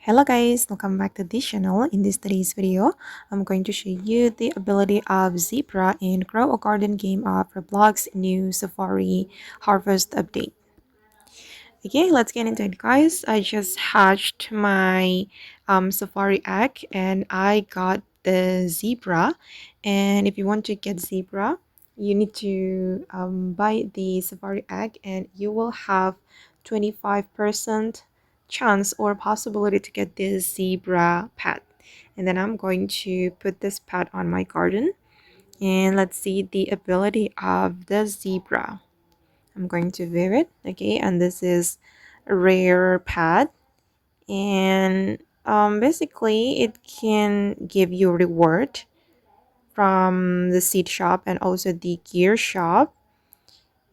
Hello guys, welcome back to this channel. In today's video, I'm going to show you the ability of Zebra in Grow a Garden game of Roblox new Safari Harvest update. Okay, let's get into it guys. I just hatched my Safari egg and I got the Zebra. And if you want to get Zebra, you need to buy the Safari egg and you will have 25% chance or possibility to get this Zebra pet. And then I'm going to put this pet on my garden and let's see the ability of the Zebra. I'm going to view it, okay, and this is a rare pad, and basically it can give you reward from the seed shop and also the gear shop,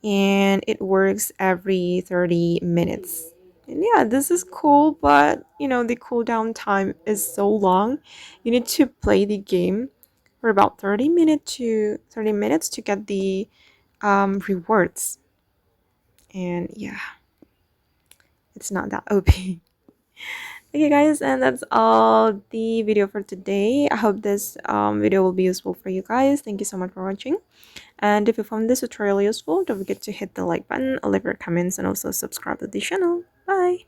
and it works every 30 minutes. And yeah, this is cool, but you know the cooldown time is so long. You need to play the game for about 30 minutes to get the rewards. And yeah, it's not that OP. Okay guys, and that's all the video for today. I hope this video will be useful for you guys. Thank you so much for watching, and if you found this tutorial useful, don't forget to hit the like button, leave your comments, and also subscribe to the channel. Bye.